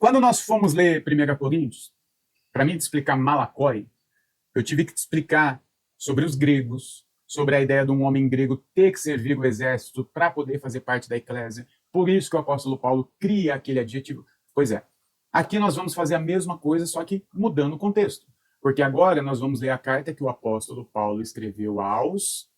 Quando nós fomos ler 1 Coríntios, para mim te explicar Malacói, eu tive que te explicar sobre os gregos, sobre a ideia de um homem grego ter que servir o exército para poder fazer parte da eclésia. Por isso que o apóstolo Paulo cria aquele adjetivo. Pois é, aqui nós vamos fazer a mesma coisa, só que mudando o contexto. Porque agora nós vamos ler a carta que o apóstolo Paulo escreveu aos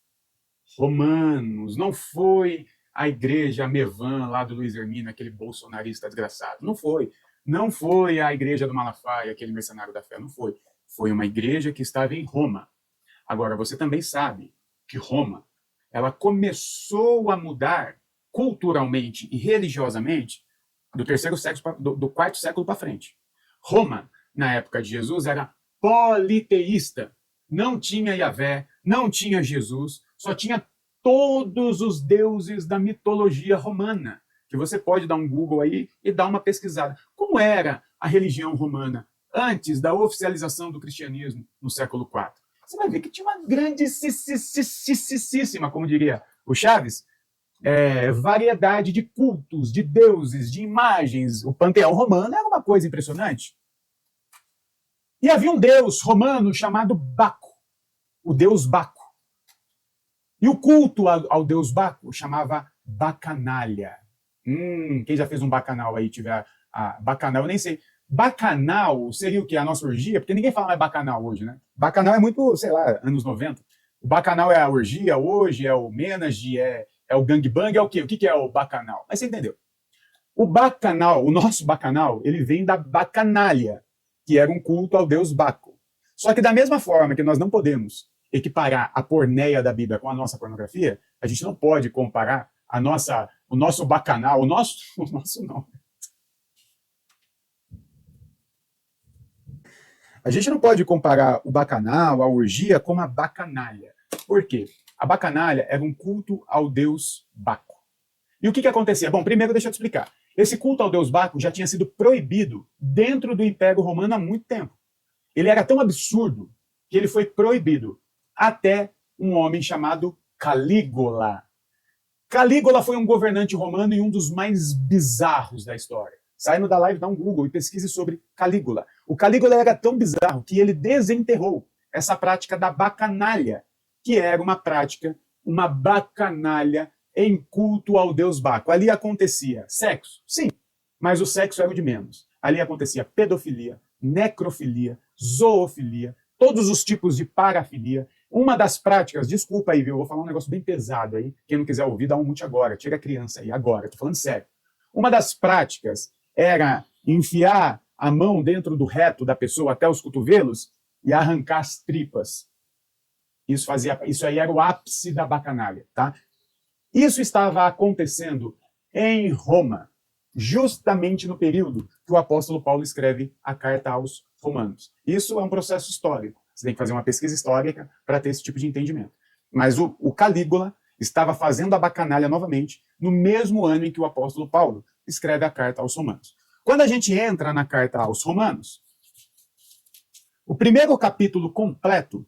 Romanos. Não foi a igreja Mevan lá do Luiz Hermínio, aquele bolsonarista desgraçado. Não foi. Não foi a igreja do Malafaia, aquele mercenário da fé. Não foi. Foi uma igreja que estava em Roma. Agora, você também sabe que Roma, ela começou a mudar culturalmente e religiosamente do quarto século para frente. Roma, na época de Jesus, era politeísta. Não tinha Yahvé, não tinha Jesus, só tinha todos os deuses da mitologia romana, que você pode dar um Google aí e dar uma pesquisada. Como era a religião romana antes da oficialização do cristianismo no século IV? Você vai ver que tinha uma grandíssima, como diria o Chaves, variedade de cultos, de deuses, de imagens. O panteão romano era uma coisa impressionante. E havia um deus romano chamado Baco, o deus Baco. E o culto ao deus Baco chamava Bacanalha. Quem já fez um bacanal aí, tiver bacanal, eu nem sei. Bacanal seria o quê? A nossa orgia? Porque ninguém fala mais bacanal hoje, né? Bacanal é muito, sei lá, anos 90. O bacanal é a orgia hoje, é o menage, é o gangbang, é o quê? O que é o bacanal? Mas você entendeu. O bacanal, o nosso bacanal, ele vem da bacanalha, que era um culto ao deus Baco. Só que da mesma forma que nós não podemos equiparar a porneia da Bíblia com a nossa pornografia, a gente não pode comparar o nosso bacanal, o nosso não. A gente não pode comparar o bacanal, a orgia, com a bacanalha. Por quê? A bacanalha era um culto ao deus Baco. E o que acontecia? Bom, primeiro deixa eu te explicar. Esse culto ao deus Baco já tinha sido proibido dentro do Império Romano há muito tempo. Ele era tão absurdo que ele foi proibido até um homem chamado Calígula. Calígula foi um governante romano e um dos mais bizarros da história. Saindo da live, dá um Google e pesquise sobre Calígula. O Calígula era tão bizarro que ele desenterrou essa prática da bacanalha, que era uma bacanalha em culto ao deus Baco. Ali acontecia sexo, sim, mas o sexo era o de menos. Ali acontecia pedofilia, necrofilia, zoofilia, todos os tipos de parafilia. Uma das práticas, desculpa aí, viu? Eu vou falar um negócio bem pesado aí. Quem não quiser ouvir, dá um mute agora. Tira a criança aí, agora. Tô falando sério. Uma das práticas era enfiar a mão dentro do reto da pessoa até os cotovelos e arrancar as tripas. Isso aí era o ápice da bacanalha, tá? Isso estava acontecendo em Roma, justamente no período que o apóstolo Paulo escreve a carta aos Romanos. Isso é um processo histórico. Você tem que fazer uma pesquisa histórica para ter esse tipo de entendimento. Mas o Calígula estava fazendo a bacanalha novamente no mesmo ano em que o apóstolo Paulo escreve a carta aos Romanos. Quando a gente entra na carta aos Romanos, o primeiro capítulo completo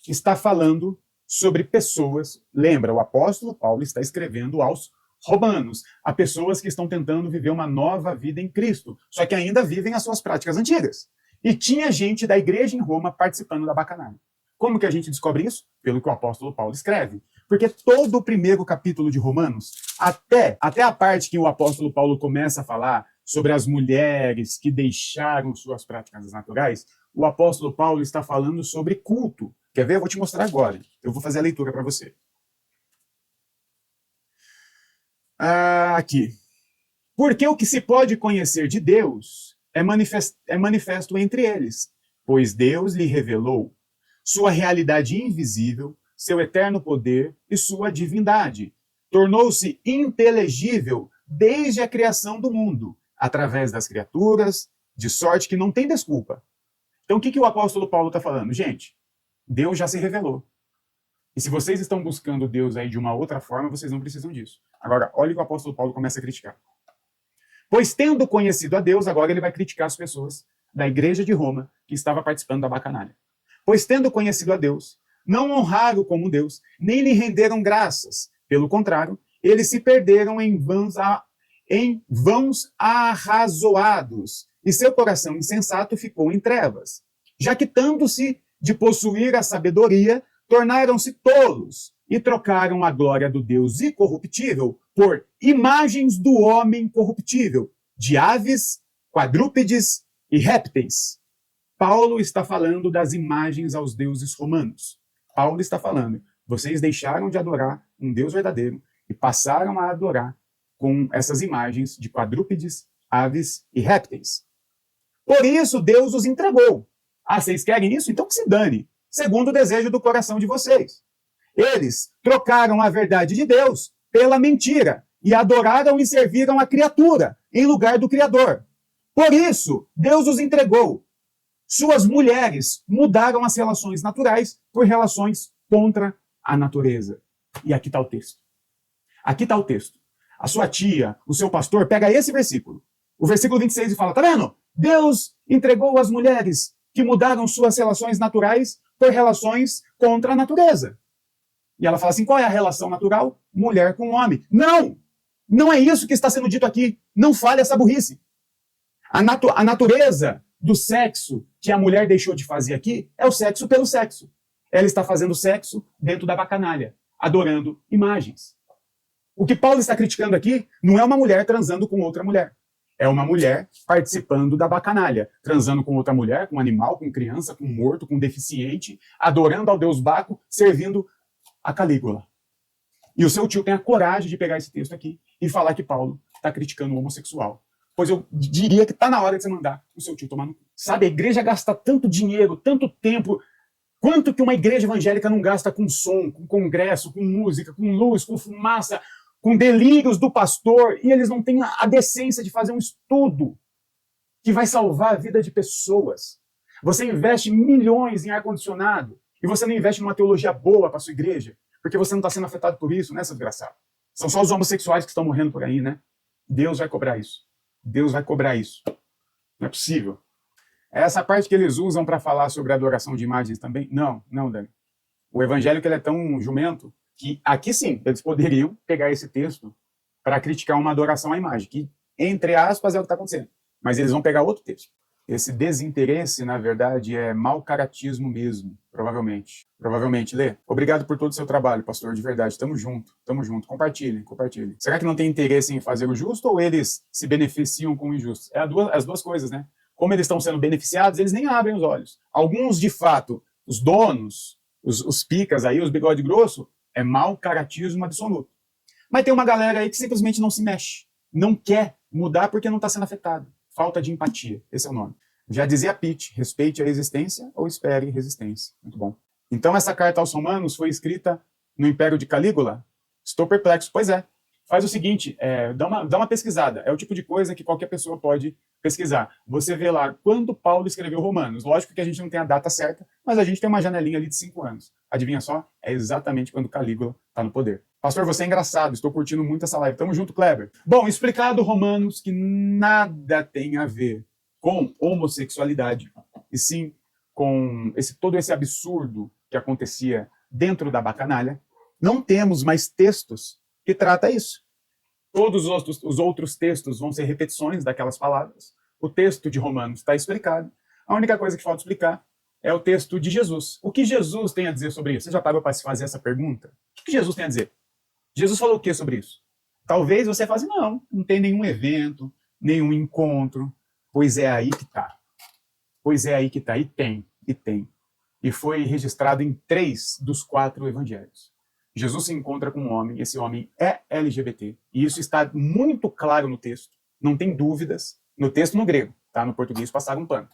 está falando sobre pessoas. Lembra, o apóstolo Paulo está escrevendo aos Romanos, a pessoas que estão tentando viver uma nova vida em Cristo, só que ainda vivem as suas práticas antigas. E tinha gente da igreja em Roma participando da bacanalha. Como que a gente descobre isso? Pelo que o apóstolo Paulo escreve. Porque todo o primeiro capítulo de Romanos, até a parte que o apóstolo Paulo começa a falar sobre as mulheres que deixaram suas práticas naturais, o apóstolo Paulo está falando sobre culto. Quer ver? Eu vou te mostrar agora. Eu vou fazer a leitura para você. Aqui. Porque o que se pode conhecer de Deus é manifesto entre eles, pois Deus lhe revelou sua realidade invisível, seu eterno poder e sua divindade. Tornou-se inteligível desde a criação do mundo, através das criaturas, de sorte que não tem desculpa. Então, o que o apóstolo Paulo está falando? Gente, Deus já se revelou. E se vocês estão buscando Deus aí de uma outra forma, vocês não precisam disso. Agora, olha o que o apóstolo Paulo começa a criticar. Pois, tendo conhecido a Deus, agora ele vai criticar as pessoas da igreja de Roma que estava participando da bacanalha. Pois, tendo conhecido a Deus, não honraram como Deus, nem lhe renderam graças. Pelo contrário, eles se perderam em em vãos arrazoados, e seu coração insensato ficou em trevas. Jactando-se de possuir a sabedoria, tornaram-se tolos e trocaram a glória do Deus incorruptível por imagens do homem corruptível, de aves, quadrúpedes e répteis. Paulo está falando das imagens aos deuses romanos. Paulo está falando, vocês deixaram de adorar um Deus verdadeiro e passaram a adorar com essas imagens de quadrúpedes, aves e répteis. Por isso Deus os entregou. Ah, vocês querem isso? Então que se dane, segundo o desejo do coração de vocês. Eles trocaram a verdade de Deus pela mentira e adoraram e serviram a criatura em lugar do Criador. Por isso, Deus os entregou. Suas mulheres mudaram as relações naturais por relações contra a natureza. E aqui está o texto. Aqui está o texto. A sua tia, o seu pastor, pega esse versículo, o versículo 26, e fala, tá vendo? Deus entregou as mulheres que mudaram suas relações naturais por relações contra a natureza. E ela fala assim, qual é a relação natural? Mulher com homem. Não! Não é isso que está sendo dito aqui. Não fale essa burrice. A natureza do sexo que a mulher deixou de fazer aqui é o sexo pelo sexo. Ela está fazendo sexo dentro da bacanalha, adorando imagens. O que Paulo está criticando aqui não é uma mulher transando com outra mulher. É uma mulher participando da bacanalha, transando com outra mulher, com animal, com criança, com morto, com deficiente, adorando ao deus Baco, servindo a Calígula. E o seu tio tem a coragem de pegar esse texto aqui e falar que Paulo está criticando o homossexual. Pois eu diria que está na hora de você mandar o seu tio tomar no cu. Sabe, a igreja gasta tanto dinheiro, tanto tempo. Quanto que uma igreja evangélica não gasta com som, com congresso, com música, com luz, com fumaça, com delírios do pastor, e eles não têm a decência de fazer um estudo que vai salvar a vida de pessoas. Você investe milhões em ar-condicionado e você não investe numa teologia boa para sua igreja, porque você não está sendo afetado por isso, né, seu desgraçado? São só os homossexuais que estão morrendo por aí, né? Deus vai cobrar isso. Deus vai cobrar isso. Não é possível. É essa parte que eles usam para falar sobre a adoração de imagens também? Não, Dani. O evangélico ele é tão jumento que aqui sim, eles poderiam pegar esse texto para criticar uma adoração à imagem, que, entre aspas, é o que está acontecendo. Mas eles vão pegar outro texto. Esse desinteresse, na verdade, é mau caratismo mesmo, provavelmente. Provavelmente, Lê. Obrigado por todo o seu trabalho, pastor, de verdade. Tamo junto. Compartilhe. Será que não tem interesse em fazer o justo ou eles se beneficiam com o injusto? É as duas coisas, né? Como eles estão sendo beneficiados, eles nem abrem os olhos. Alguns, de fato, os donos, os picas aí, os bigode grosso, é mau caratismo absoluto. Mas tem uma galera aí que simplesmente não se mexe. Não quer mudar porque não está sendo afetado. Falta de empatia. Esse é o nome. Já dizia Pitt, respeite a existência ou espere resistência. Muito bom. Então essa carta aos romanos foi escrita no Império de Calígula? Estou perplexo. Pois é. Faz o seguinte, dá uma pesquisada. É o tipo de coisa que qualquer pessoa pode pesquisar. Você vê lá quando Paulo escreveu Romanos. Lógico que a gente não tem a data certa, mas a gente tem uma janelinha ali de 5 anos. Adivinha só? É exatamente quando Calígula está no poder. Pastor, você é engraçado. Estou curtindo muito essa live. Tamo junto, Kleber. Bom, explicado Romanos que nada tem a ver com homossexualidade, e sim com todo esse absurdo que acontecia dentro da bacanalha, não temos mais textos que trata isso. Todos os outros textos vão ser repetições daquelas palavras. O texto de Romanos está explicado. A única coisa que falta explicar é o texto de Jesus. O que Jesus tem a dizer sobre isso? Você já parou para se fazer essa pergunta? O que Jesus tem a dizer? Jesus falou o que sobre isso? Talvez você fale assim, não tem nenhum evento, nenhum encontro. Pois é aí que está. E tem. E foi registrado em 3 dos 4 evangelhos. Jesus se encontra com um homem, esse homem é LGBT, e isso está muito claro no texto, não tem dúvidas, no texto no grego, tá? No português passaram um pano.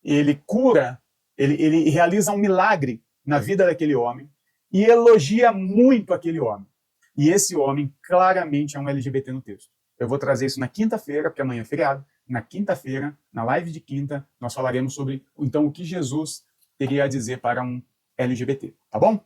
Ele cura, ele realiza um milagre na vida daquele homem e elogia muito aquele homem. E esse homem claramente é um LGBT no texto. Eu vou trazer isso na quinta-feira, porque amanhã é feriado. Na quinta-feira, na live de quinta, nós falaremos sobre então o que Jesus teria a dizer para um LGBT, tá bom?